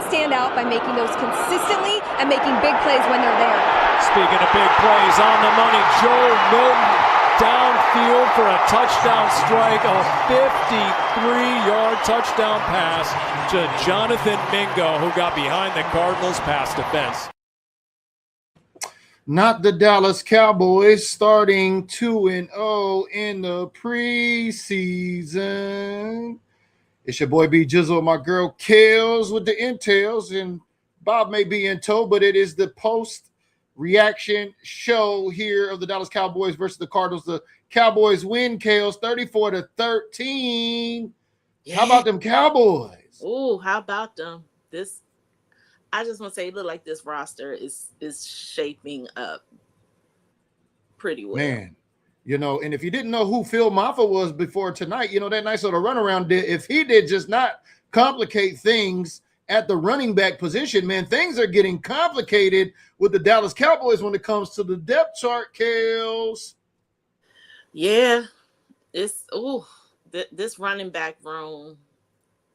stand out by making those consistently and making big plays when they're there. Speaking of big plays, on the money, Joe Milton downfield for a touchdown strike, a 53-yard touchdown pass to Jonathan Mingo, who got behind the Cardinals' pass defense. Not the Dallas Cowboys, starting 2-0 in the preseason. It's your boy B Jizzle, my girl Kelz with the intel, and Bob may be in tow, but it is the post-reaction show here of the Dallas Cowboys versus the Cardinals. The Cowboys win, Kelz, 34-13. Yeah. How about them Cowboys? Oh, how about them? I just want to say, it look like this roster is shaping up pretty well. Man, and if you didn't know who Phil Maffa was before tonight, that nice little runaround did. If he did just not complicate things at the running back position, man, things are getting complicated with the Dallas Cowboys when it comes to the depth chart, Kelz. Yeah, this running back room,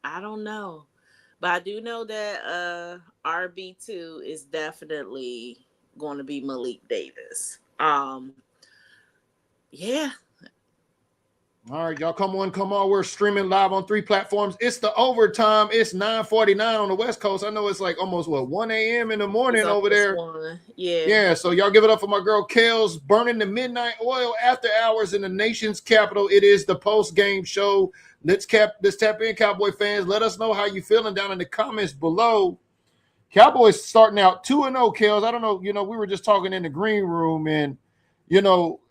I don't know. But I do know that RB2 is definitely going to be Malik Davis. Yeah. All right, y'all, come on. We're streaming live on 3 platforms. It's the overtime. It's 9:49 on the West Coast. I know it's like almost, 1 a.m. in the morning over there. Yeah, so y'all give it up for my girl Kelz, burning the midnight oil after hours in the nation's capital. It is the post-game show. Let's tap in, Cowboy fans. Let us know how you feeling down in the comments below. Cowboys starting out 2-0, Kelz. I don't know, we were just talking in the green room, and,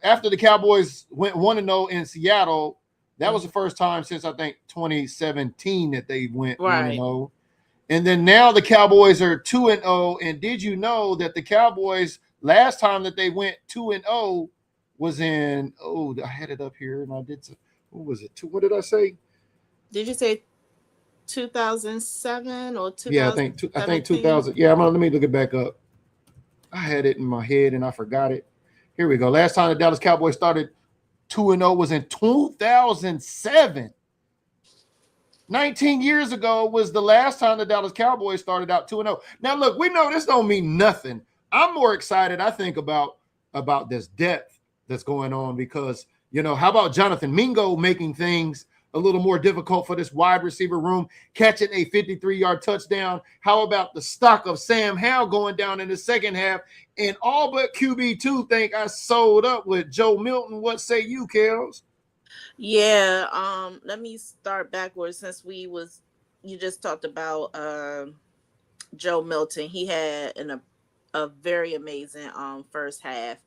after the Cowboys went 1-0 in Seattle, that was the first time since, I think, 2017 that they went 1-0. And then now the Cowboys are 2-0. And did you know that the Cowboys, last time that they went 2-0 was in, I had it up here, and I did some. What was it? What did I say? Did you say 2007 or 2000? Yeah, I think 2000. Yeah, let me look it back up. I had it in my head and I forgot it. Here we go. Last time the Dallas Cowboys started 2-0 was in 2007. 19 years ago was the last time the Dallas Cowboys started out 2-0. Now, look, we know this don't mean nothing. I'm more excited, I think, about this depth that's going on because – how about Jonathan Mingo making things a little more difficult for this wide receiver room, catching a 53-yard touchdown? How about the stock of Sam Howell going down in the second half? And all but QB2 think I sold up with Joe Milton. What say you, Kelz? Yeah, let me start backwards since you just talked about Joe Milton. He had a very amazing first half.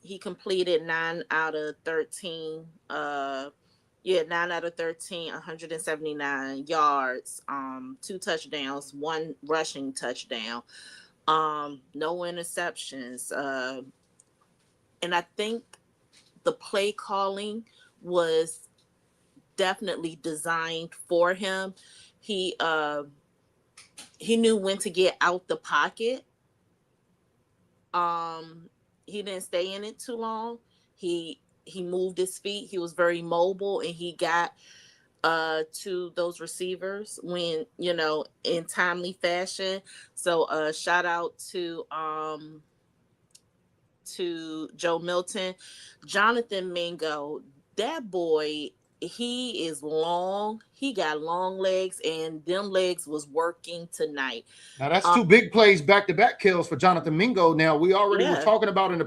He completed 9 out of 13, 179 yards, 2 touchdowns, 1 rushing touchdown, no interceptions. And I think the play calling was definitely designed for him. He knew when to get out the pocket. He didn't stay in it too long. He moved his feet. He was very mobile, and he got to those receivers when, in timely fashion. So shout out to Joe Milton. Jonathan Mingo, that boy, he is long. He got long legs, and them legs was working tonight. Now that's 2 big plays back-to-back kills for Jonathan Mingo. Now we already were talking about in the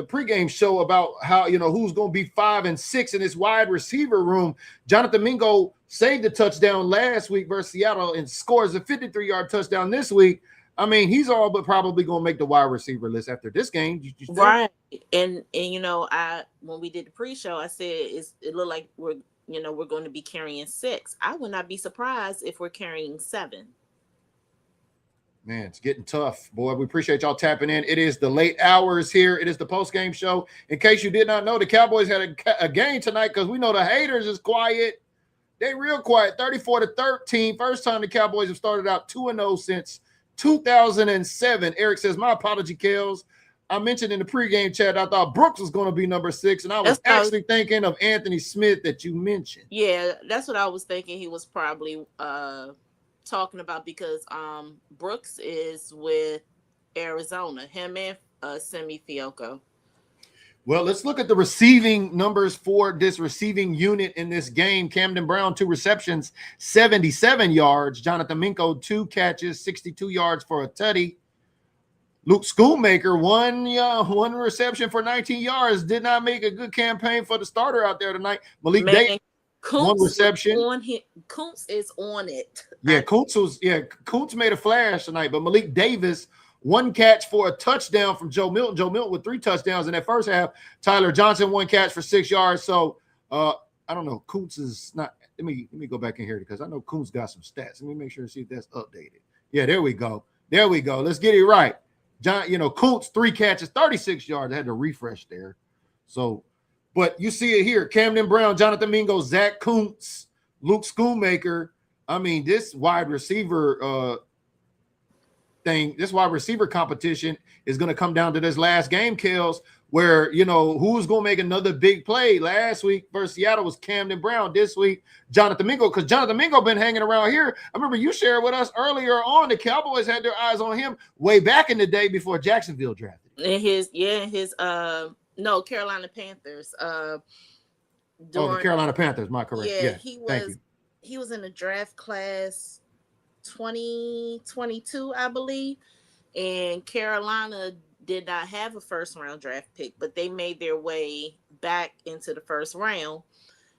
pregame show about how who's going to be 5 and 6 in this wide receiver room. Jonathan Mingo saved a touchdown last week versus Seattle and scores a 53-yard touchdown this week. I mean, he's all but probably going to make the wide receiver list after this game. You think? Right. And when we did the pre-show, I said it looked like we're going to be carrying 6. I would not be surprised if we're carrying 7. Man, it's getting tough, boy. We appreciate y'all tapping in. It is the late hours here. It is the post-game show. In case you did not know, the Cowboys had a game tonight because we know the haters is quiet. They real quiet, 34-13. First time the Cowboys have started out 2-0 since 2007. Eric says, my apology, Kelz. I mentioned in the pregame chat, I thought Brooks was going to be number 6, and I was actually thinking of Anthony Smith that you mentioned. Yeah, that's what I was thinking. He was probably talking about because Brooks is with Arizona. Him and Semi Fioco. Well, let's look at the receiving numbers for this receiving unit in this game. Camden Brown, 2 receptions, 77 yards. Jonathan Minko, 2 catches, 62 yards for a tutty. Luke Schoonmaker, one reception for 19 yards. Did not make a good campaign for the starter out there tonight. Malik Davis, 1 reception. Kuntz is on it. Yeah, Kuntz made a flash tonight, but Malik Davis, 1 catch for a touchdown from Joe Milton. Joe Milton with 3 touchdowns in that first half. Tyler Johnson, 1 catch for 6 yards. So I don't know. Kuntz is not. Let me go back in here because I know Kuntz got some stats. Let me make sure to see if that's updated. Yeah, there we go. Let's get it right. Kuntz, 3 catches, 36 yards. I had to refresh there. So, but you see it here. Camden Brown, Jonathan Mingo, Zach Kuntz, Luke Schoonmaker. I mean, this wide receiver this wide receiver competition is going to come down to this last game, Kelz, where, who's going to make another big play. Last week versus Seattle was Camden Brown. This week, Jonathan Mingo, because Jonathan Mingo been hanging around here. I remember you shared with us earlier on the Cowboys had their eyes on him way back in the day before Jacksonville drafted. Carolina Panthers. The Carolina Panthers, my correct. Yeah, he was in the draft class 2022, I believe, and Carolina did not have a first-round draft pick, but they made their way back into the first round,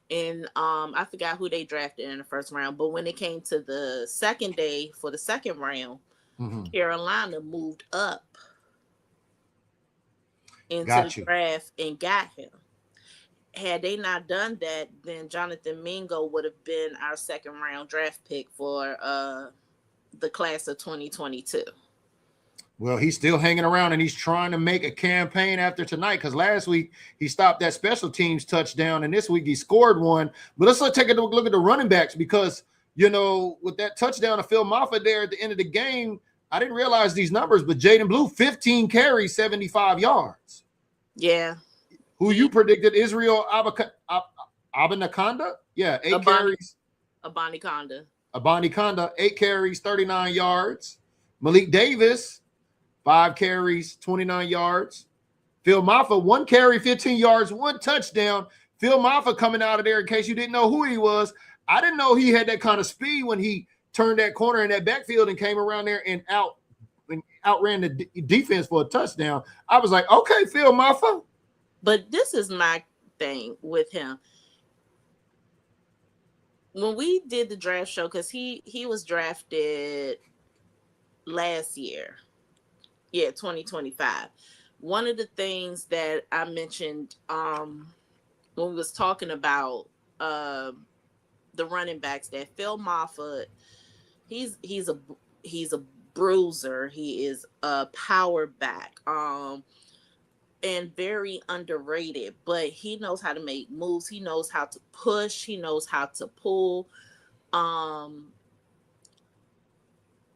and I forgot who they drafted in the first round, but when it came to the second day for the second round, Carolina moved up into the draft and got him. Had they not done that, then Jonathan Mingo would have been our second-round draft pick for the class of 2022. Well, he's still hanging around, and he's trying to make a campaign after tonight because last week he stopped that special teams touchdown, and this week he scored 1. But let's take a look at the running backs because, with that touchdown of Phil Moffitt there at the end of the game, I didn't realize these numbers, but Jaden Blue, 15 carries, 75 yards. Yeah. Who you predicted, Israel Abanaconda? Yeah, 8 carries. Abaniconda, 8 carries, 39 yards. Malik Davis, 5 carries, 29 yards. Phil Moffitt, 1 carry, 15 yards, 1 touchdown. Phil Moffitt coming out of there, in case you didn't know who he was. I didn't know he had that kind of speed when he turned that corner in that backfield and came around there and outran the defense for a touchdown. I was like, okay, Phil Moffitt. But this is my thing with him. When we did the draft show, because he was drafted last year, 2025. One of the things that I mentioned when we was talking about the running backs, that Phil Moffitt, he's a bruiser. He is a power back. And very underrated, but he knows how to make moves. He knows how to push. He knows how to pull.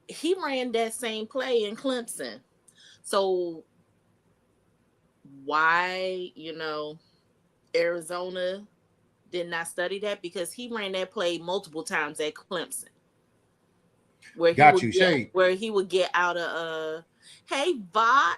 He ran that same play in Clemson. So why, Arizona did not study that? Because he ran that play multiple times at Clemson. Where he would get out of hey, Vach.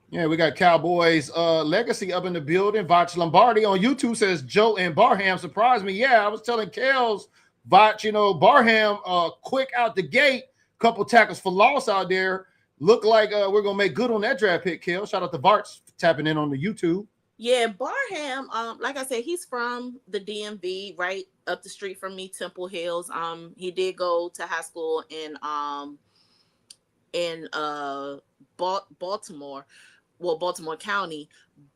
Yeah, we got Cowboys legacy up in the building. Vach Lombardi on YouTube says Joe and Barham surprised me. Yeah, I was telling Kelz, Vach, Barham quick out the gate, couple tackles for loss out there. Look like we're gonna make good on that draft pick, Kelz. Shout out to Vach tapping in on the YouTube. Yeah, Barham, like I said, he's from the DMV, right up the street from me, Temple Hills. He did go to high school in Baltimore. Baltimore County,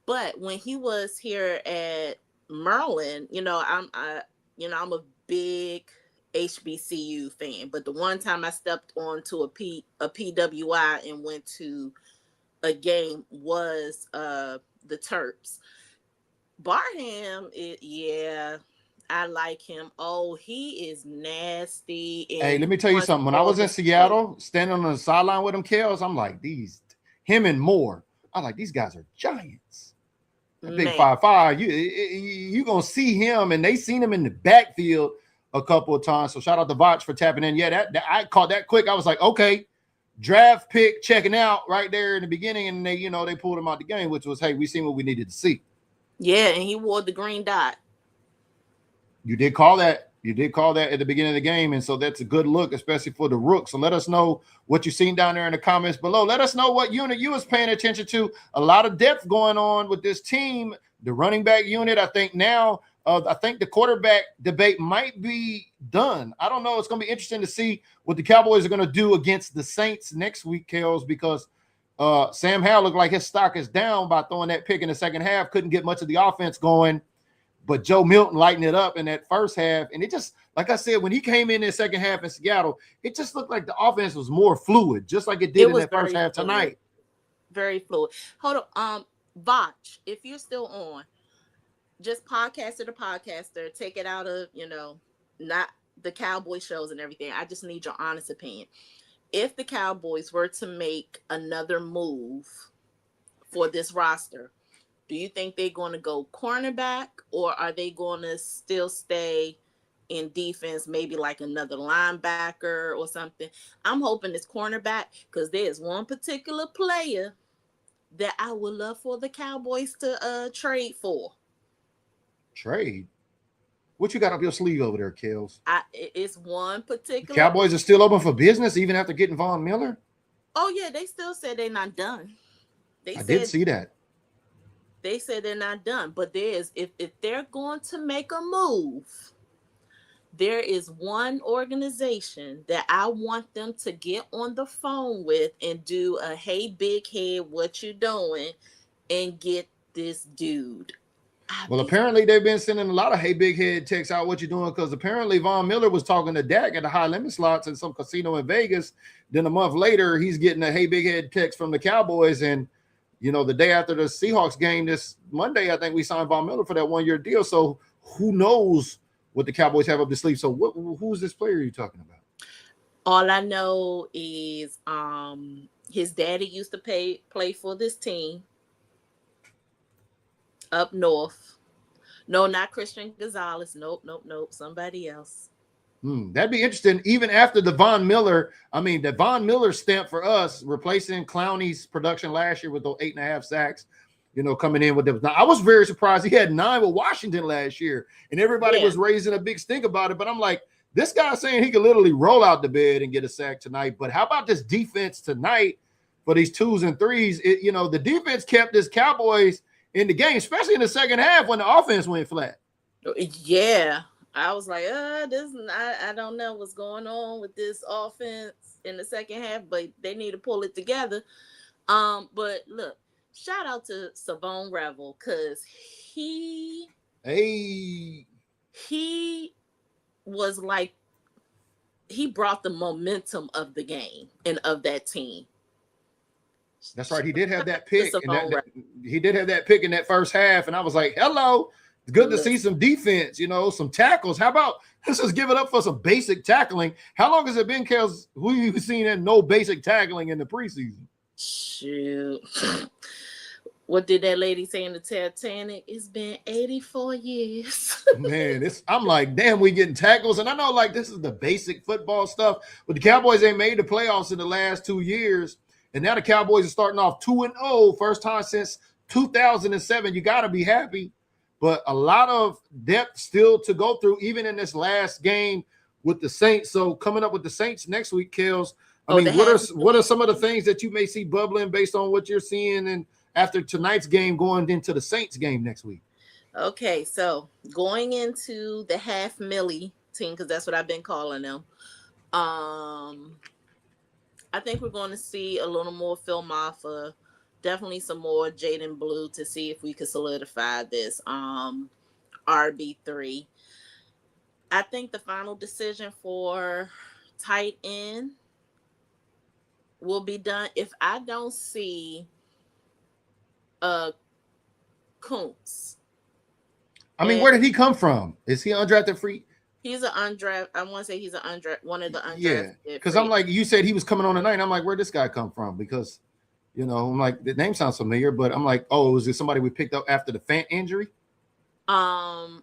but when he was here at Maryland, I'm a big HBCU fan. But the one time I stepped onto a PWI and went to a game was the Terps. Barham, I like him. Oh, he is nasty. Hey, let me tell you something. When I was in Seattle, standing on the sideline with him, Kelz, I'm like, him and Moore. I like these guys are giants. Big 5'5", you gonna see him, and they seen him in the backfield a couple of times. So shout out to Vach for tapping in. Yeah, that I caught that quick. I was like, okay, draft pick checking out right there in the beginning, and they pulled him out the game, which was, hey, we seen what we needed to see. Yeah, and he wore the green dot. You did call that. You did call that at the beginning of the game, and so that's a good look, especially for the rooks. So let us know what you've seen down there in the comments below. Let us know what unit you was paying attention to. A lot of depth going on with this team. The running back unit, I think now, I think the quarterback debate might be done. I don't know. It's going to be interesting to see what the Cowboys are going to do against the Saints next week, Kelz, because Sam Howell looked like his stock is down by throwing that pick in the second half. Couldn't get much of the offense going. But Joe Milton lightened it up in that first half. And it just, like I said, when he came in the second half in Seattle, it just looked like the offense was more fluid, just like it did in that first half tonight. Very fluid. Hold on. Vach, if you're still on, just podcaster to podcaster, take it out of, not the Cowboy shows and everything. I just need your honest opinion. If the Cowboys were to make another move for this roster, do you think they're going to go cornerback, or are they going to still stay in defense, maybe like another linebacker or something? I'm hoping it's cornerback, because there's one particular player that I would love for the Cowboys to trade for. Trade? What you got up your sleeve over there, Kelz? It's one particular. The Cowboys are still open for business even after getting Von Miller? Oh, yeah, they still said they're not done. I did see that. They said they're not done, but if they're going to make a move, there is one organization that I want them to get on the phone with and do a, hey, big head, what you doing, and get this dude. Well, apparently they've been sending a lot of hey, big head texts out, what you doing, because apparently Von Miller was talking to Dak at the high limit slots in some casino in Vegas. Then a month later, he's getting a hey, big head text from the Cowboys, and the day after the Seahawks game this Monday, I think we signed Von Miller for that 1-year deal. So who knows what the Cowboys have up their sleeve? So who's this player you're talking about? All I know is his daddy used to play for this team up north. No, not Christian Gonzalez. Nope. Somebody else. That'd be interesting. Even after the Von Miller stamp for us, replacing Clowney's production last year with those 8.5 sacks, coming in with them. Now, I was very surprised. He had 9 with Washington last year, and everybody was raising a big stink about it. But I'm like, this guy's saying he could literally roll out the bed and get a sack tonight. But how about this defense tonight for these 2s and 3s? The defense kept this Cowboys in the game, especially in the second half when the offense went flat. Yeah. I was like, I don't know what's going on with this offense in the second half, but they need to pull it together. But look, shout out to Savon Revel, because he was like, he brought the momentum of the game and of that team. That's right. He did have that pick. He did have that pick in that first half, and I was like, hello. It's good to see some defense, some tackles. How about let's just give it up for some basic tackling? How long has it been, Kelz? We've seen no basic tackling in the preseason. Shoot. What did that lady say in the Titanic? It's been 84 years. Man, I'm like, damn, we getting tackles. And I know, this is the basic football stuff, but the Cowboys ain't made the playoffs in the last 2 years. And now the Cowboys are starting off 2-0, first time since 2007. You got to be happy. But a lot of depth still to go through, even in this last game with the Saints. So coming up with the Saints next week, Kelz, what are some of the things that you may see bubbling based on what you're seeing and after tonight's game going into the Saints game next week? Okay, so going into the half milli team, because that's what I've been calling them. I think we're going to see a little more Phil Maffa. Definitely some more Jaden Blue to see if we could solidify this RB3. I think the final decision for tight end will be done if I don't see Kuntz. Where did he come from? Is he undrafted free? He's an undrafted. I want to say he's an undrafted, one of the undrafted. Yeah, because I'm like, you said he was coming on tonight. I'm like, where'd this guy come from? Because You know, I'm like, the name sounds familiar, but I'm like, oh, was it somebody we picked up after the Fant injury? No,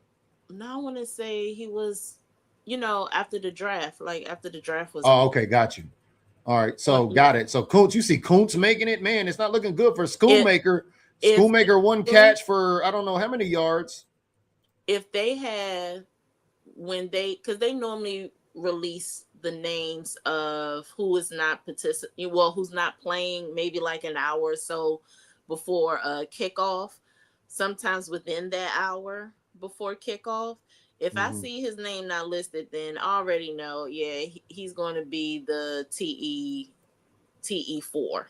I want to say he was, after the draft, like after the draft was. Oh, okay, got you. All right, so got it. So Kuntz, you see Kuntz making it, man. It's not looking good for Schoonmaker. Schoonmaker one catch for I don't know how many yards. If they had because they normally release the names of who is not participating, who's not playing, maybe like an hour or so before kickoff. Sometimes within that hour before kickoff. If I see his name not listed, then I already know, he's going to be the TE4.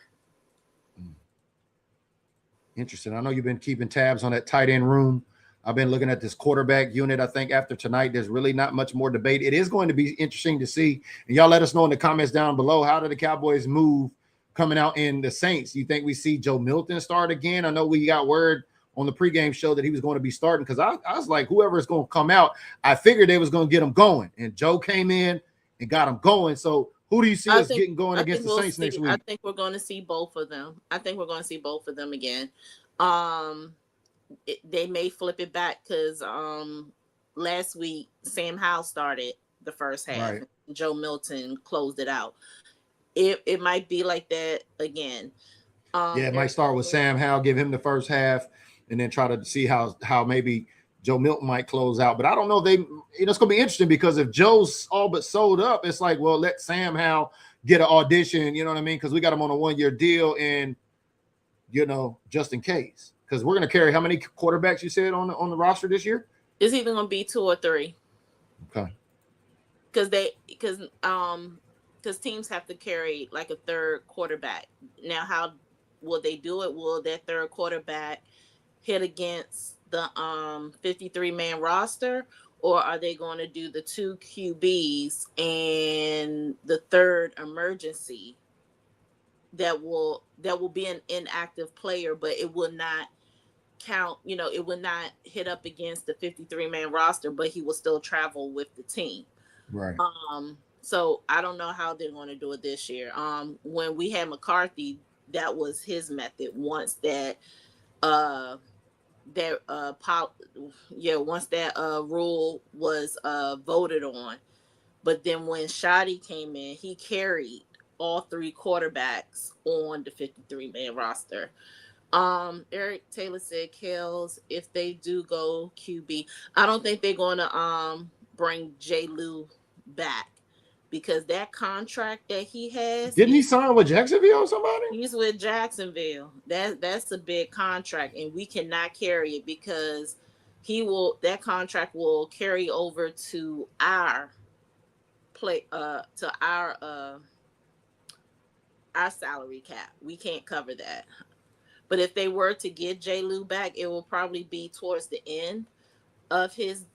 Interesting. I know you've been keeping tabs on that tight end room. I've been looking at this quarterback unit. I think after tonight, there's really not much more debate. It is going to be interesting to see. And y'all let us know in the comments down below, how do the Cowboys move coming out in the Saints? You think we see Joe Milton start again? I know we got word on the pregame show that he was going to be starting, because I was like, whoever is going to come out, I figured they was going to get him going. And Joe came in and got him going. So who do you see us getting going against the Saints next week? I think we're going to see both of them. Again. They may flip it back because last week Sam Howell started the first half. Right. Joe Milton closed it out. It might be like that again. It might start with Sam Howell, give him the first half, and then try to see how maybe Joe Milton might close out. But I don't know. It's going to be interesting, because if Joe's all but sold up, it's like, well, let Sam Howell get an audition. You know what I mean? Because we got him on a 1-year deal, and just in case, because we're going to carry how many quarterbacks you said on the roster this year? It's either going to be 2 or 3. Okay. Because teams have to carry like a third quarterback. Now, how will they do it? Will that third quarterback hit against the 53-man roster, or are they going to do the 2 QBs and the third emergency that will be an inactive player, but it will not count, it will not hit up against the 53-man roster, but he will still travel with the team. Right. So I don't know how they're going to do it this year. When we had McCarthy, that was his method. Once that rule was voted on, but then when Shoddy came in, he carried all 3 quarterbacks on the 53-man roster. Eric Taylor said, Kelz, if they do go QB, I don't think they're going to bring J. Lou back, because that contract that he has. Didn't he sign with Jacksonville or somebody? He's with Jacksonville. That's a big contract, and we cannot carry it, because that contract will carry over to our our salary cap. We can't cover that. But if they were to get J. Lou back, it will probably be towards the end of his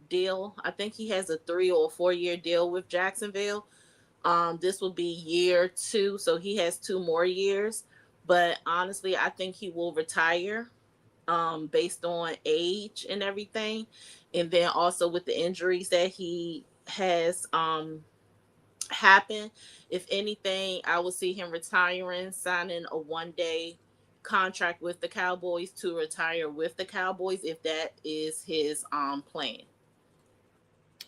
deal. I think he has a 3 or 4-year deal with Jacksonville. This will be year 2, so he has 2 more years. But honestly, I think he will retire based on age and everything. And then also with the injuries that he has happened. If anything, I will see him retiring, signing a 1-day contract with the Cowboys to retire with the Cowboys, if that is his plan.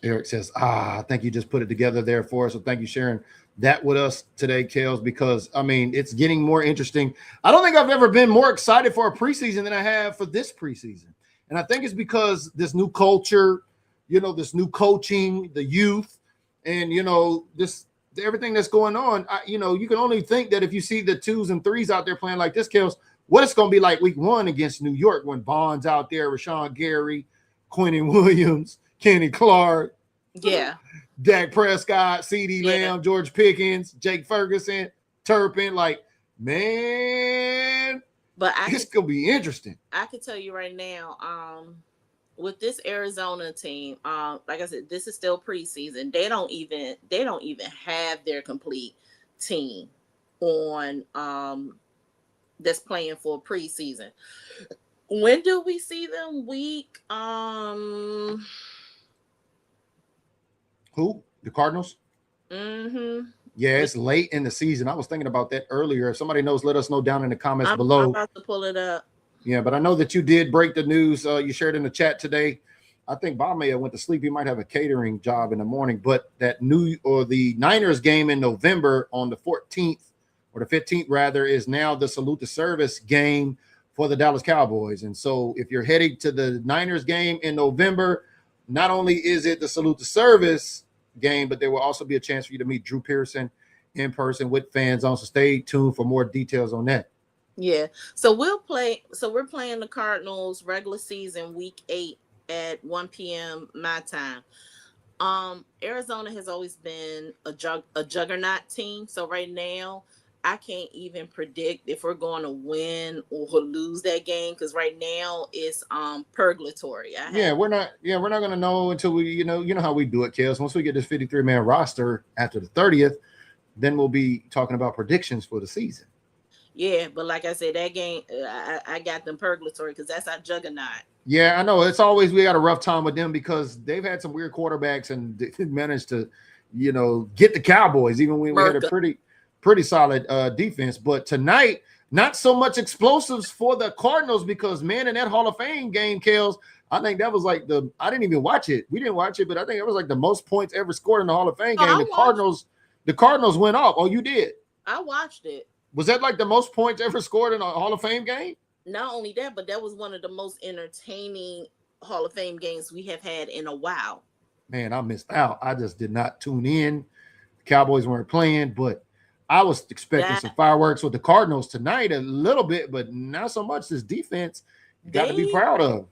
Eric says, I think you just put it together there for us. So thank you sharing that with us today, Kelz, because it's getting more interesting. I don't think I've ever been more excited for a preseason than I have for this preseason. And I think it's because this new culture, this new coaching, the youth, and this everything that's going on. You can only think that if you see the 2s and 3s out there playing like this, Kelz, what it's going to be like week 1 against New York, when Bond's out there, Rashawn Gary, Quinnen Williams, Kenny Clark, Dak Prescott, CeeDee Lamb, George Pickens, Jake Ferguson, Turpin. Like, man, but it's going to be interesting. I can tell you right now, with this Arizona team, like I said, this is still preseason. They don't even have their complete team on that's playing for preseason. When do we see them? Week who? The Cardinals? Mm-hmm. Yeah, it's late in the season. I was thinking about that earlier. If somebody knows, let us know down in the comments below. I'm about to pull it up. Yeah, but I know that you did break the news. You shared in the chat today. I think Bob may have went to sleep. He might have a catering job in the morning. But the Niners game in November on the 14th or the 15th rather is now the salute to service game for the Dallas Cowboys. And so if you're heading to the Niners game in November, not only is it the salute to service game, but there will also be a chance for you to meet Drew Pearson in person with fans on. So stay tuned for more details on that. Yeah. So we're playing the Cardinals regular season week 8 at 1 p.m. my time. Arizona has always been a juggernaut team. So right now, I can't even predict if we're going to win or lose that game because right now it's purgatory. We're not going to know until we you know how we do it, Kelz. Once we get this 53-man roster after the 30th, then we'll be talking about predictions for the season. Yeah, but like I said, that game I got them purgatory because that's our juggernaut. Yeah, I know. It's always we got a rough time with them because they've had some weird quarterbacks and they managed to, get the Cowboys even when we had a pretty solid defense. But tonight, not so much explosives for the Cardinals because, man, in that Hall of Fame game, Kelz, I think that was like I didn't even watch it. We didn't watch it, but I think it was like the most points ever scored in the Hall of Fame game. The Cardinals went off. Oh, you did? I watched it. Was that like the most points ever scored in a Hall of Fame game? Not only that, but that was one of the most entertaining Hall of Fame games we have had in a while. Man, I missed out. I just did not tune in. The Cowboys weren't playing, but I was expecting some fireworks with the Cardinals tonight a little bit, but not so much. This defense you got to be proud of.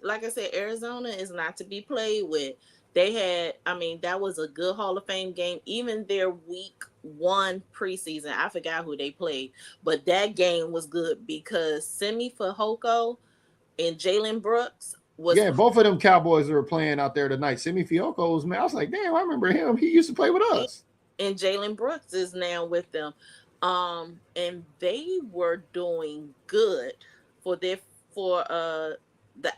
Like I said, Arizona is not to be played with. That was a good Hall of Fame game. Even their week 1 preseason, I forgot who they played, but that game was good because Simi Fehoko and Jalen Brooks both of them Cowboys were playing out there tonight. Simi Fehoko was, man, I was like, damn, I remember him. He used to play with us. And Jalen Brooks is now with them. And they were doing good for the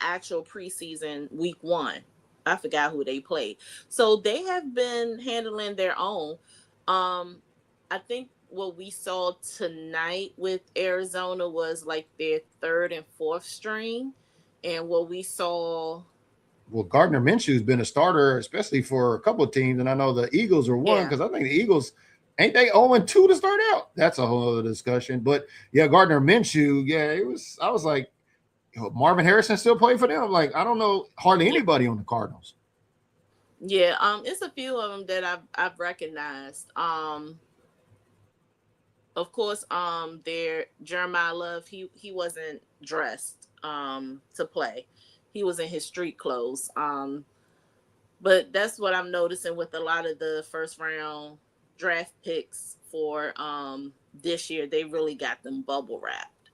actual preseason week 1. I forgot who they played. So they have been handling their own. I think what we saw tonight with Arizona was like their 3rd and 4th string. And what we saw. Well, Gardner Minshew's been a starter, especially for a couple of teams. And I know the Eagles are one because I think the Eagles, ain't they 0-2 to start out? That's a whole other discussion. But yeah, Gardner Minshew, I was like, Marvin Harrison still playing for them. Like, I don't know hardly anybody on the Cardinals. Yeah, it's a few of them that I've recognized. Of course, their Jeremiah Love, he wasn't dressed to play. He was in his street clothes. But that's what I'm noticing with a lot of the first round draft picks for this year. They really got them bubble wrapped.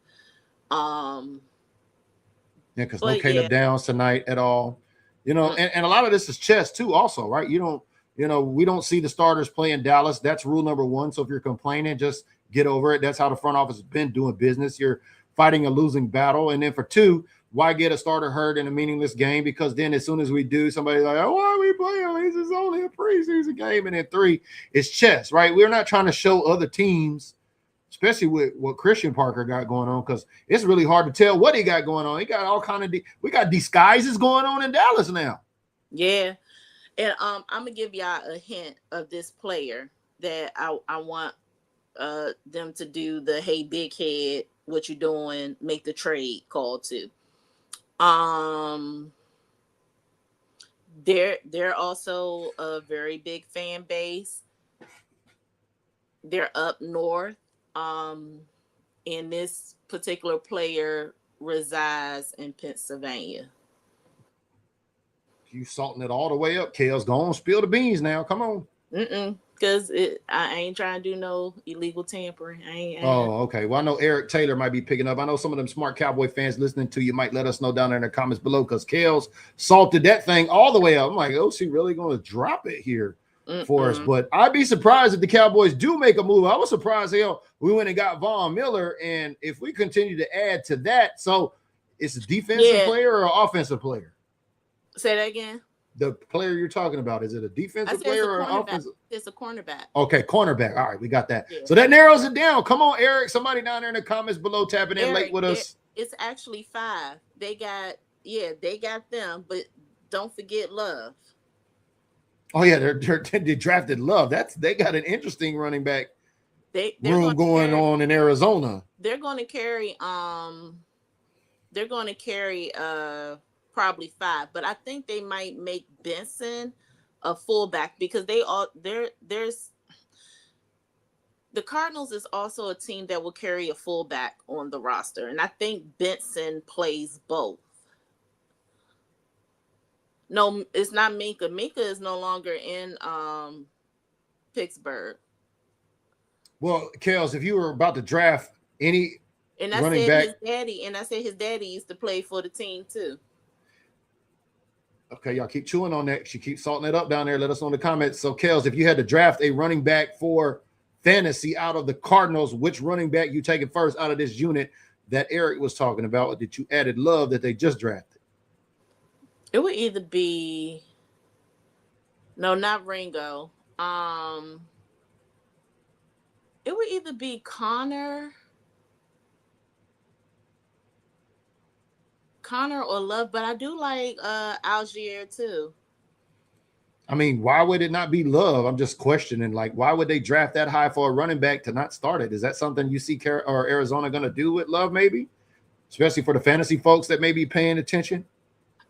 Yeah, because no Caleb Downs tonight at all. And a lot of this is chess too also, right? We don't see the starters playing Dallas. That's rule number 1. So if you're complaining, just get over it. That's how the front office has been doing business. You're fighting a losing battle. And then for 2, why get a starter hurt in a meaningless game? Because then as soon as we do, somebody's like, oh, why are we playing? This is only a preseason game. And then 3, it's chess, right? We're not trying to show other teams, especially with what Christian Parker got going on, because it's really hard to tell what he got going on. He got all kind of we got disguises going on in Dallas now. Yeah. And I'm gonna give y'all a hint of this player that I want them to do the hey big head, what you doing, make the trade call to. They're also a very big fan base. They're up north. And this particular player resides in Pennsylvania. You salting it all the way up, Kelz. Go on, spill the beans now. Come on. Because I ain't trying to do no illegal tampering. I ain't. Oh, okay. Well, I know Eric Taylor might be picking up. I know some of them smart Cowboy fans listening to you might let us know down there in the comments below because Kelz salted that thing all the way up. I'm like, oh, she really going to drop it here for us? But I'd be surprised if the Cowboys do make a move. I was surprised, we went and got Von Miller. And if we continue to add to that, so it's a defensive player or an offensive player? Say that again. the player you're talking about? Is it a defensive player or an offensive? It's a cornerback. Okay, cornerback. All right, we got that. Yeah. So that narrows it down. Come on, Eric. Somebody down there in the comments below tapping in late with us. It's actually 5. They got them, but don't forget Love. Oh yeah, they drafted Love. They got an interesting running back room going on in Arizona. They're going to carry probably 5, but I think they might make Benson a fullback because there's the Cardinals is also a team that will carry a fullback on the roster, and I think Benson plays both. No, it's not Minka. Minka is no longer in Pittsburgh. Well, Kelz, if you were about to draft any running back, his daddy used to play for the team too. Okay, y'all keep chewing on that. She keeps salting it up down there. Let us know in the comments. So, Kelz, if you had to draft a running back for fantasy out of the Cardinals, which running back you taking first out of this unit that Eric was talking about that you added Love that they just drafted? It would either be not Ringo. It would either be Connor or Love, but I do like Algier too. I mean, why would it not be Love? I'm just questioning, like, why would they draft that high for a running back to not start it? Is that something you see or Arizona going to do with Love, maybe? Especially for the fantasy folks that may be paying attention?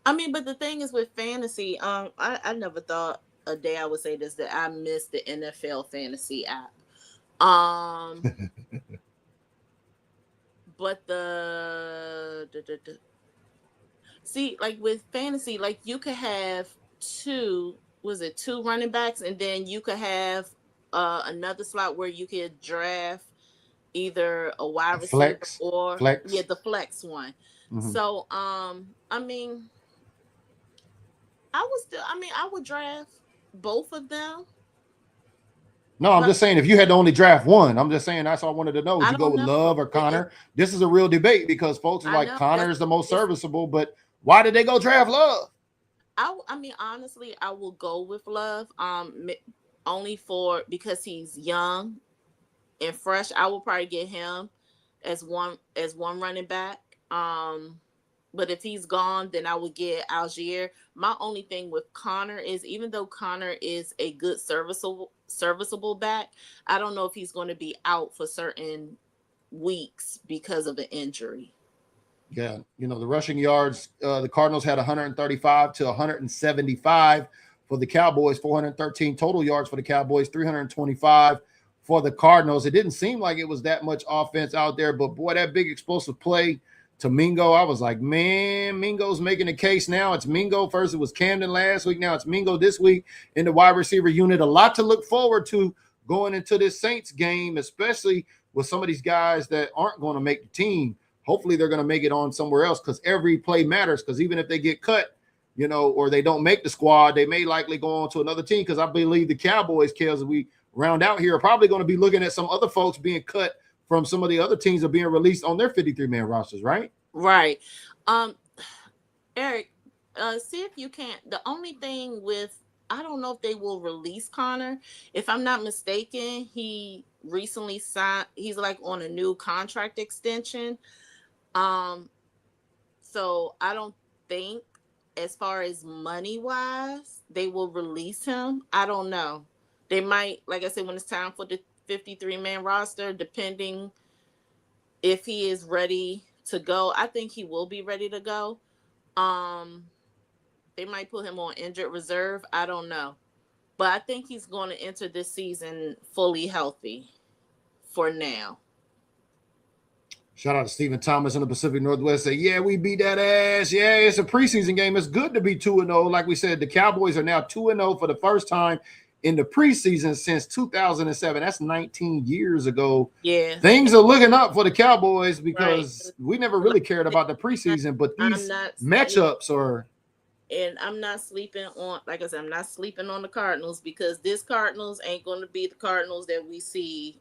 I mean, but the thing is with fantasy, I never thought a day I would say this, that I missed the NFL fantasy app. But see, like with fantasy, like you could have two running backs, and then you could have another slot where you could draft either a wide receiver or the flex one. Mm-hmm. So I mean, I would draft both of them. No, I'm just saying if you had to only draft one, I'm just saying that's all I wanted to know. Would you go with Love or Connor? This is a real debate because folks are like Connor is the most serviceable, but why did they go draft Love? I mean, honestly, I will go with Love. Only because he's young and fresh. I will probably get him as one running back. But if he's gone, then I would get Algier. My only thing with Connor is, even though Connor is a good serviceable back, I don't know if he's going to be out for certain weeks because of an injury. Yeah, the rushing yards, the Cardinals had 135 to 175 for the Cowboys, 413 total yards for the Cowboys, 325 for the Cardinals. It didn't seem like it was that much offense out there, but boy, that big explosive play to Mingo, I was like, man, Mingo's making a case now. It's Mingo. First it was Camden last week. Now it's Mingo this week in the wide receiver unit. A lot to look forward to going into this Saints game, especially with some of these guys that aren't going to make the team. Hopefully they're going to make it on somewhere else because every play matters, because even if they get cut, or they don't make the squad, they may likely go on to another team, because I believe the Cowboys, Kelz, as we round out here, are probably going to be looking at some other folks being cut from some of the other teams are being released on their 53-man rosters, right? Right. Eric, see if you can. The only thing with, I don't know if they will release Connor. If I'm not mistaken, he recently signed, he's like on a new contract extension. So I don't think, as far as money-wise, they will release him. I don't know. They might, like I said, when it's time for the 53-man roster, depending if he is ready to go. I think he will be ready to go. They might put him on injured reserve. I don't know. But I think he's going to enter this season fully healthy for now. Shout out to Stephen Thomas in the Pacific Northwest. Say, yeah, we beat that ass. Yeah, it's a preseason game. It's good to be 2-0. Like we said, the Cowboys are now 2-0 for the first time in the preseason since 2007. That's 19 years ago. Yeah. Things are looking up for the Cowboys because we never really cared about the preseason, but these matchups are. And I'm not sleeping on, like I said, I'm not sleeping on the Cardinals, because this Cardinals ain't going to be the Cardinals that we see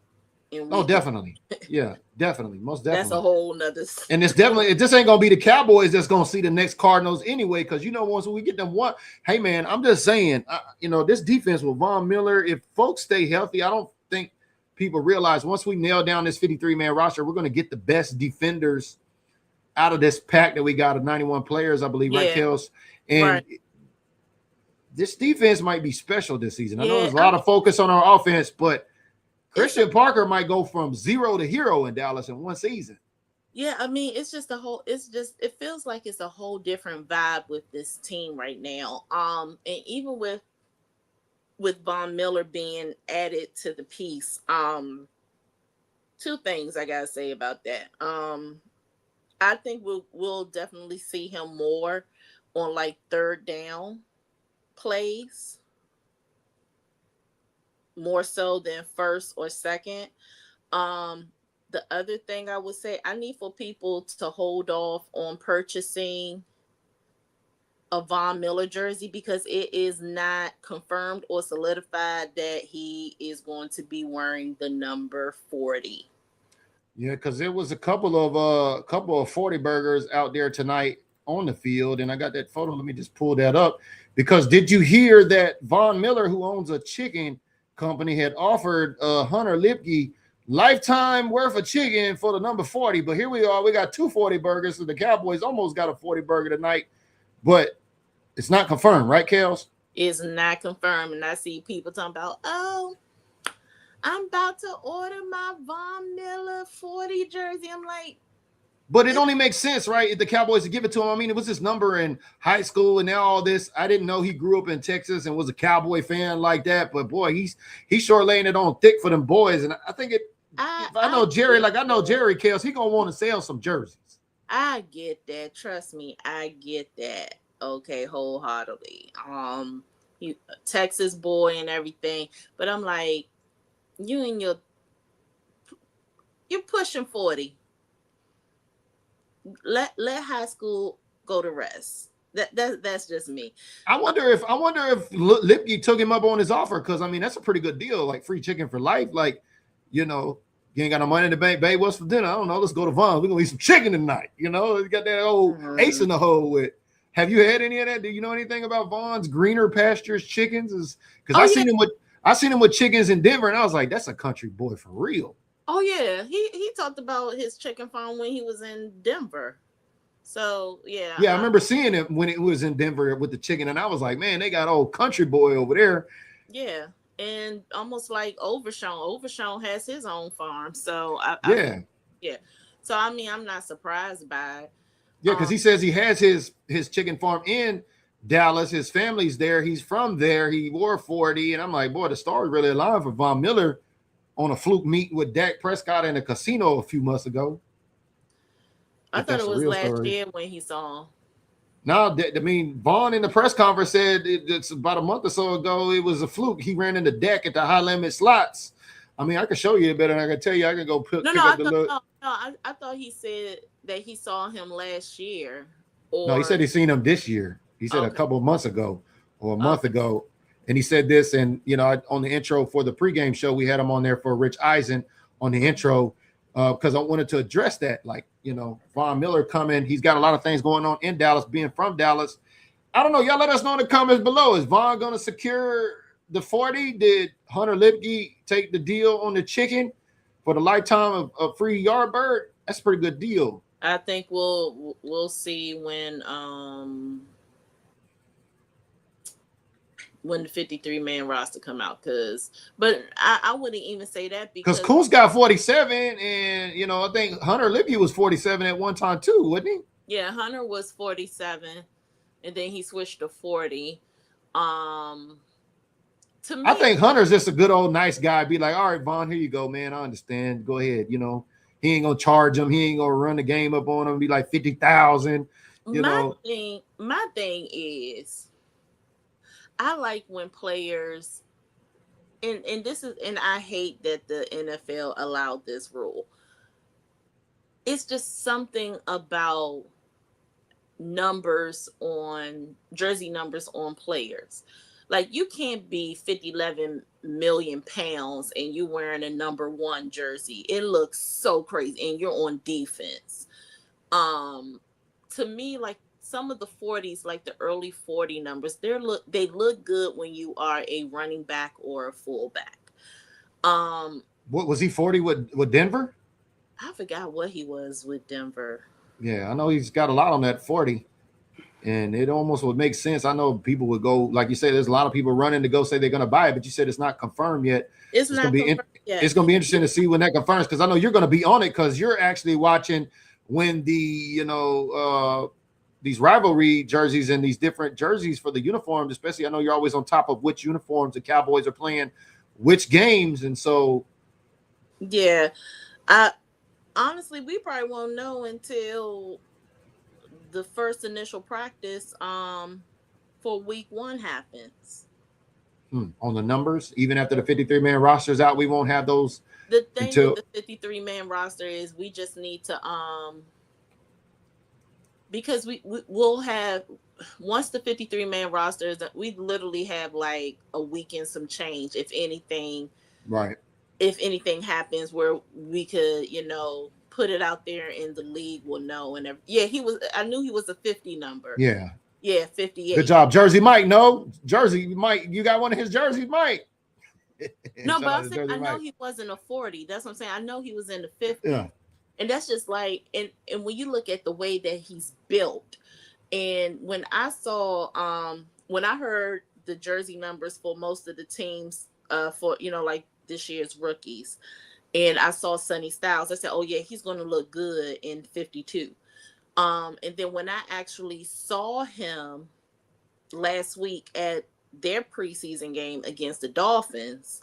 Oh, definitely. Yeah, definitely. Most definitely. That's a whole nother. And it's definitely, this ain't gonna be the Cowboys that's gonna see the next Cardinals anyway. Because once we get them one, hey man, I'm just saying, this defense with Von Miller, if folks stay healthy, I don't think people realize once we nail down this 53-man roster, we're gonna get the best defenders out of this pack that we got of 91 players, I believe, right, Kelz? And this defense might be special this season. I know there's a lot of focus on our offense, but Christian Parker might go from 0 to hero in Dallas in one season. Yeah, I mean, it feels like it's a whole different vibe with this team right now. And even with Von Miller being added to the piece, two things I gotta say about that. I think we'll definitely see him more on like third down plays, more so than first or second. The other thing I would say, I need for people to hold off on purchasing a Von Miller jersey because it is not confirmed or solidified that he is going to be wearing the number 40. Yeah, because there was a couple of 40 burgers out there tonight on the field, and I got that photo. Let me just pull that up. Because did you hear that Von Miller, who owns a chicken company, had offered Hunter Lipke lifetime worth of chicken for the number 40? But here we are. We got 240 burgers. So the Cowboys almost got a 40 burger tonight, but it's not confirmed, right, Kelz? It's not confirmed. And I see people talking about, oh, I'm about to order my Von Miller 40 jersey. I'm like, but it only makes sense, right? If the Cowboys to give it to him. I mean, it was his number in high school and now all this. I didn't know he grew up in Texas and was a Cowboy fan like that. But boy, he's sure laying it on thick for them boys. And I think I know Jerry Kelz, he gonna want to sell some jerseys. I get that. Trust me, I get that. Okay, wholeheartedly. You Texas boy and everything, but I'm like, you're pushing 40. Let high school go to rest. That's just me. I wonder if Lipke took him up on his offer, because I mean that's a pretty good deal, like free chicken for life. Like, you ain't got no money in the bank, babe. What's for dinner? I don't know. Let's go to Von. We're gonna eat some chicken tonight. You got that old ace in the hole with. Have you had any of that? Do you know anything about Von's Greener Pastures chickens? Because I seen him with chickens in Denver, and I was like, that's a country boy for real. Oh yeah, he talked about his chicken farm when he was in Denver. So yeah, I remember seeing it when it was in Denver with the chicken, and I was like, man, they got old country boy over there. Yeah, and almost like Overshown. Overshown has his own farm, so yeah. So I mean, I'm not surprised by it. Yeah, because he says he has his chicken farm in Dallas. His family's there. He's from there. He wore 40, and I'm like, boy, the stars really aligned for Von Miller on a fluke meet with Dak Prescott in a casino a few months ago. I thought it was last year when he saw him. No, I mean, Vaughn in the press conference said it's about a month or so ago. It was a fluke. He ran into Dak at the high limit slots. I mean, I can show you it better than I can tell you. I can go pick up the look. No, I thought he said that he saw him last year. No, he said he seen him this year. He said a couple of months ago or a month ago. And he said this, and on the intro for the pregame show, we had him on there for Rich Eisen on the intro because I wanted to address that. Like, Von Miller coming, he's got a lot of things going on in Dallas, being from Dallas. I don't know. Y'all let us know in the comments below. Is Von going to secure the 40? Did Hunter Lipke take the deal on the chicken for the lifetime of free yard bird? That's a pretty good deal. I think we'll see when the 53-man roster come out, but I wouldn't even say that because Coons got 47, and I think Hunter Lipke was 47 at one time too, wasn't he? Yeah, Hunter was 47, and then he switched to 40. To me, I think Hunter's just a good old nice guy. Be like, all right, Von, here you go, man. I understand. Go ahead. He ain't gonna charge him. He ain't gonna run the game up on him. Be like 50,000. My thing is, I like when players, and I hate that the NFL allowed this rule. It's just something about jersey numbers on players. Like, you can't be 11 million pounds and you wearing a number 1 jersey. It looks so crazy, and you're on defense. To me, like, some of the 40s, like the early 40 numbers, they look good when you are a running back or a fullback. What was he 40 with Denver? I forgot what he was with Denver. Yeah, I know he's got a lot on that 40. And it almost would make sense. I know people would go, like you said, there's a lot of people running to go say they're going to buy it, but you said it's not confirmed yet. It's not confirmed yet. It's going to be interesting to see when that confirms, because I know you're going to be on it, because you're actually watching when the, these rivalry jerseys and these different jerseys for the uniforms, especially. I know you're always on top of which uniforms the Cowboys are playing, which games. And so. Yeah. Honestly, we probably won't know until the first initial practice for week 1 happens. On the numbers, even after the 53-man roster is out, we won't have those. The thing with the 53-man roster is we just need to because we'll have, once the 53-man roster is, we literally have like a week and some change, if anything. Right. If anything happens where we could, put it out there and the league will know. And I knew he was a 50 number. Yeah. Yeah, 58. Good job, Jersey Mike. No, Jersey Mike, you got one of his jerseys, Mike. No, but I'm saying, I know he wasn't a 40. That's what I'm saying. I know he was in the 50. Yeah. And that's just like, and when you look at the way that he's built, and when I heard the jersey numbers for most of the teams for, like this year's rookies, and I saw Sonny Styles, I said, oh yeah, he's going to look good in 52. And then when I actually saw him last week at their preseason game against the Dolphins,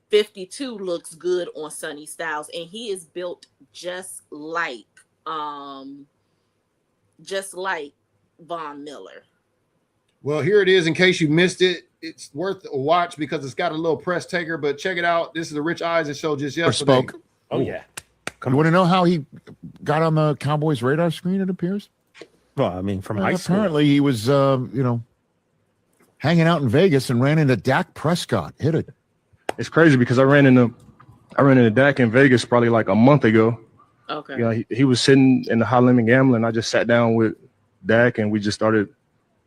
52 looks good on Sonny Styles, and he is built just like Von Miller. Well, here it is. In case you missed it, it's worth a watch because it's got a little press taker. But check it out. This is the Rich Eisen show just yesterday. Spoke. Oh yeah. You want to know how he got on the Cowboys radar screen? It appears. Well, I mean, from high school. Apparently, he was, hanging out in Vegas and ran into Dak Prescott. Hit it. It's crazy because I ran into Dak in Vegas probably like a month ago. Okay. He was sitting in the high limit gambling. I just sat down with Dak and we just started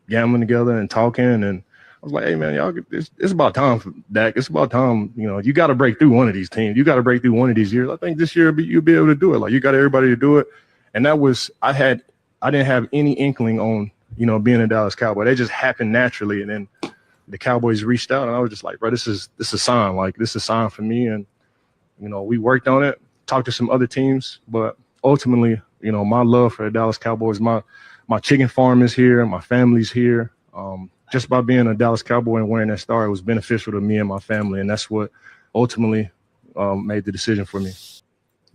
gambling together and talking. And I was like, hey man, y'all, it's about time for Dak. It's about time. You got to break through one of these teams. You got to break through one of these years. I think this year you'll be able to do it. Like, you got everybody to do it. And that was, I didn't have any inkling on, being a Dallas Cowboy. They just happened naturally. And then the Cowboys reached out and I was just like, bro, this is a sign. Like, this is a sign for me. And, we worked on it, talked to some other teams, but ultimately, my love for the Dallas Cowboys, my chicken farm is here. My family's here. Just by being a Dallas Cowboy and wearing that star, it was beneficial to me and my family. And that's what ultimately made the decision for me.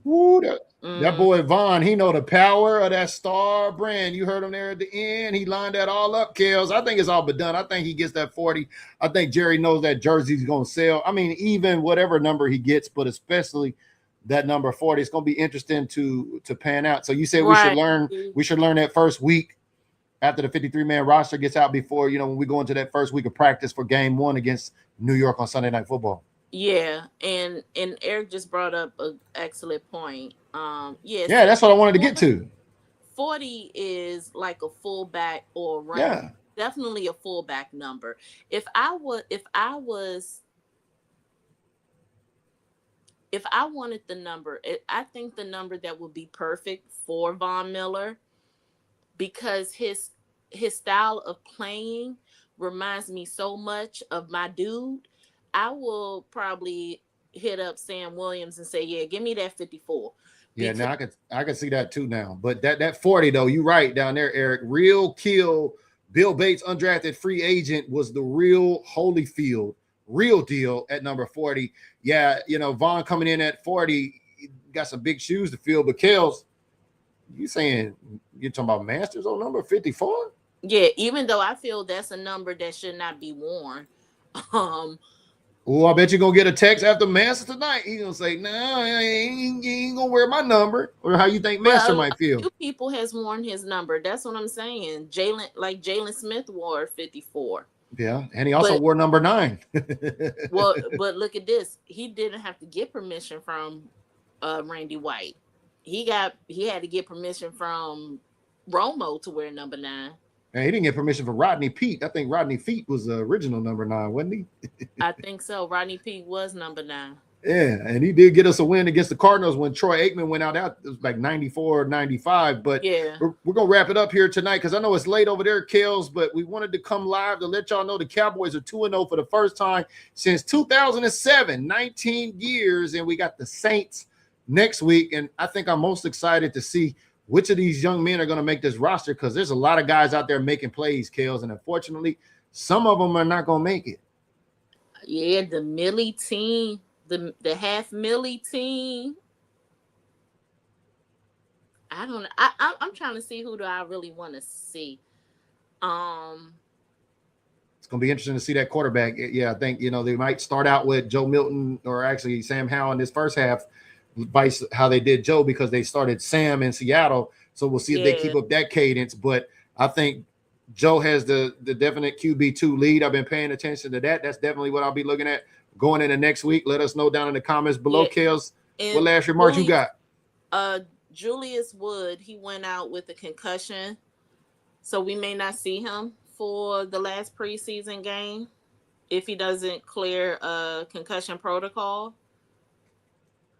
Woo, that boy Vaughn, he know the power of that star brand. You heard him there at the end. He lined that all up, Kelz. I think it's all but done. I think he gets that 40. I think Jerry knows that jersey's going to sell. I mean, even whatever number he gets, but especially that number 40, it's going to be interesting to pan out. So you said we should learn that first week after the 53-man roster gets out before, when we go into that first week of practice for game 1 against New York on Sunday Night Football. Yeah, and Eric just brought up an excellent point. Yeah, that's what I wanted to get to. 40 is like a fullback or running. Definitely a fullback number. If I wanted the number, I think the number that would be perfect for Von Miller, because his style of playing reminds me so much of my dude. I will probably hit up Sam Williams and say, yeah, give me that 54. Yeah, now I can see that too now. But that 40 though, you're right down there, Eric. Real kill. Bill Bates, undrafted free agent, was the real Holyfield, real deal at number 40. Yeah, Vaughn coming in at 40, got some big shoes to fill. But Kelz, you're talking about Masters on number 54? Yeah, even though I feel that's a number that should not be worn. Oh, I bet you're going to get a text after Master tonight. He's going to say, no, you ain't going to wear my number. Or how you think Master might feel. A few people has worn his number. That's what I'm saying. Jalen Smith wore 54. Yeah, and he also wore number 9. Well, but look at this. He didn't have to get permission from Randy White. He had to get permission from Romo to wear number 9. And he didn't get permission from Rodney Peete. I think Rodney Peete was the original number 9, wasn't he? I think so. Rodney Peete was number 9. Yeah, and he did get us a win against the Cardinals when Troy Aikman went out. It was like 94 or 95. But yeah, we're going to wrap it up here tonight because I know it's late over there, Kelz, but we wanted to come live to let y'all know the Cowboys are 2-0 for the first time since 2007, 19 years, and we got the Saints next week. And I think I'm most excited to see which of these young men are going to make this roster because there's a lot of guys out there making plays, Kelz, and unfortunately, some of them are not going to make it. Yeah, the Millie team. The half Millie team. I don't know. I'm trying to see who do I really want to see. It's gonna be interesting to see that quarterback. Yeah, I think they might start out with Joe Milton or actually Sam Howell in this first half, vice how they did Joe because they started Sam in Seattle. So we'll see if they keep up that cadence. But I think Joe has the definite QB2 lead. I've been paying attention to that. That's definitely what I'll be looking at. Going into next week, let us know down in the comments below, Kelz. What last remarks you got? Julius Wood, he went out with a concussion, so we may not see him for the last preseason game if he doesn't clear a concussion protocol.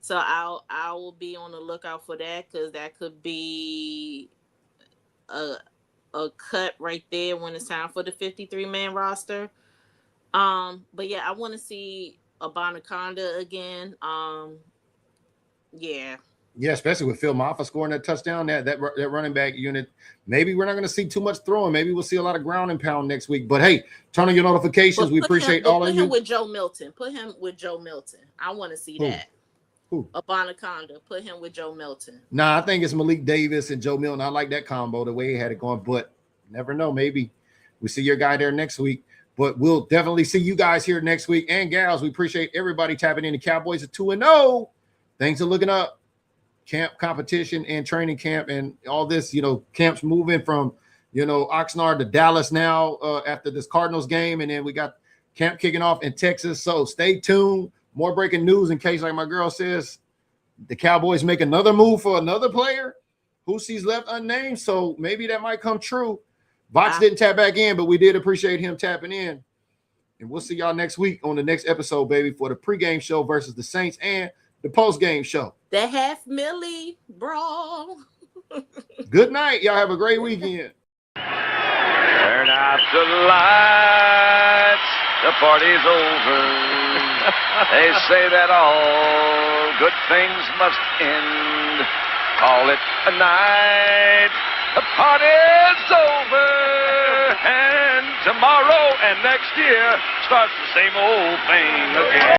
So I will be on the lookout for that because that could be a cut right there when it's time for the 53-man roster. But yeah, I want to see Abanaconda again. Yeah, especially with Phil Maffa scoring that touchdown. That running back unit. Maybe we're not going to see too much throwing. Maybe we'll see a lot of ground and pound next week. But hey, turn on your notifications. We appreciate all of you. Put him with Joe Milton. I want to see that. Who? Abanaconda. Put him with Joe Milton. Nah, I think it's Malik Davis and Joe Milton. I like that combo the way he had it going. But never know. Maybe we see your guy there next week. But we'll definitely see you guys here next week. And gals, we appreciate everybody tapping in. The Cowboys are 2-0. Things are looking up. Camp competition and training camp and all this, camps moving from, Oxnard to Dallas now after this Cardinals game. And then we got camp kicking off in Texas. So stay tuned. More breaking news in case, like my girl says, the Cowboys make another move for another player who sees left unnamed. So maybe that might come true. Vox didn't tap back in, but we did appreciate him tapping in. And we'll see y'all next week on the next episode, baby, for the pregame show versus the Saints and the postgame show. The half Millie brawl. Good night. Y'all have a great weekend. Turn out the lights. The party's over. They say that all good things must end. Call it a night. The party's over, and tomorrow and next year starts the same old thing again.